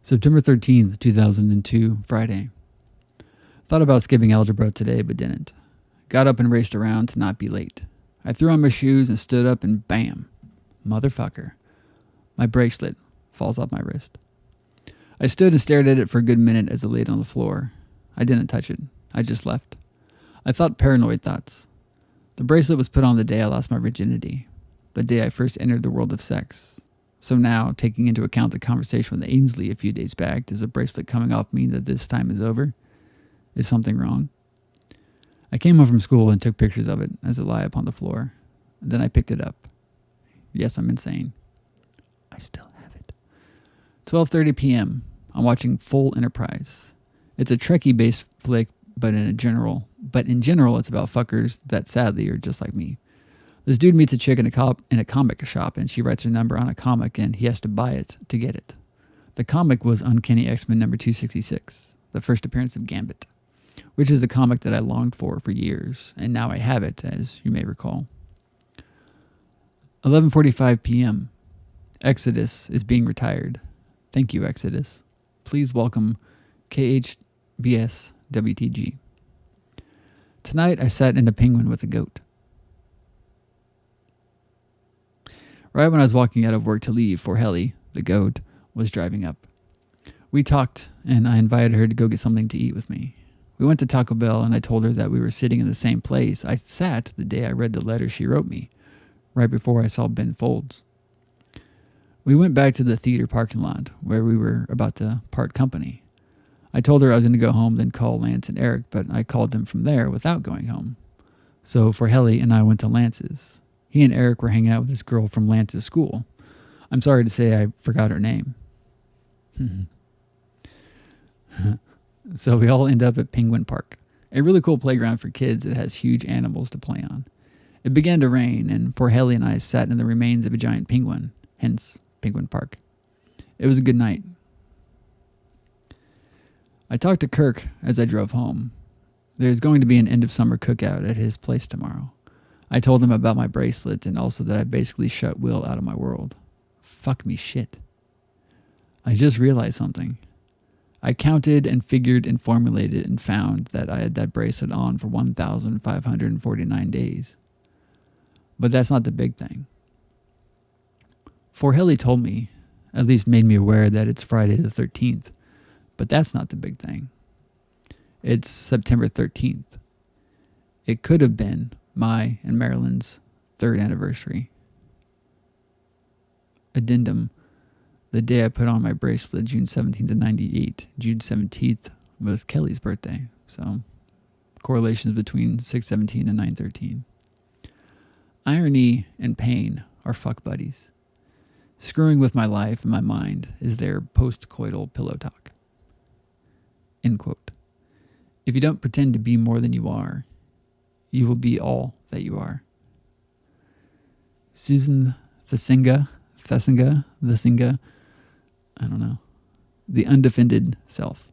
September 13th, 2002, Friday. Thought about skipping algebra today, but didn't. Got up and raced around to not be late. I threw on my shoes and stood up and bam. Motherfucker. My bracelet falls off my wrist. I stood and stared at it for a good minute as it laid on the floor. I didn't touch it. I just left. I thought paranoid thoughts. The bracelet was put on the day I lost my virginity. The day I first entered the world of sex. So now, taking into account the conversation with Ainsley a few days back, does a bracelet coming off mean that this time is over? Is something wrong? I came home from school and took pictures of it as it lay upon the floor. Then I picked it up. Yes, I'm insane. I still have it. 12:30 p.m. I'm watching Full Enterprise. It's a Trekkie-based flick, but in general, it's about fuckers that sadly are just like me. This dude meets a chick in a comic shop, and she writes her number on a comic, and he has to buy it to get it. The comic was Uncanny X-Men number 266, the first appearance of Gambit, which is the comic that I longed for years, and now I have it, as you may recall. 11:45 p.m. Exodus is being retired. Thank you, Exodus. Please welcome KHBS WTG. Tonight I sat in a penguin with a goat. Right when I was walking out of work to leave, for Helly, the goat, was driving up. We talked, and I invited her to go get something to eat with me. We went to Taco Bell, and I told her that we were sitting in the same place I sat the day I read the letter she wrote me, right before I saw Ben Folds. We went back to the theater parking lot, where we were about to part company. I told her I was going to go home, then call Lance and Eric, but I called them from there without going home. So for Helly and I went to Lance's. He and Eric were hanging out with this girl from Lance's school. I'm sorry to say I forgot her name. So we all end up at Penguin Park, a really cool playground for kids that has huge animals to play on. It began to rain, and poor Helly and I sat in the remains of a giant penguin, hence Penguin Park. It was a good night. I talked to Kirk as I drove home. There's going to be an end-of-summer cookout at his place tomorrow. I told him about my bracelet and also that I basically shut Will out of my world. Fuck me shit. I just realized something. I counted and figured and formulated and found that I had that bracelet on for 1,549 days. But that's not the big thing. For Helly told me, at least made me aware that it's Friday the 13th. But that's not the big thing. It's September 13th. It could have been my and Marilyn's 3rd anniversary. Addendum. The day I put on my bracelet, June 17th of 98. June 17th was Kelly's birthday. So, correlations between 6/17 and 9/13. Irony and pain are fuck buddies. Screwing with my life and my mind is their post-coital pillow talk. End quote. If you don't pretend to be more than you are, you will be all that you are. Susan Thesinga, I don't know. The undefended self.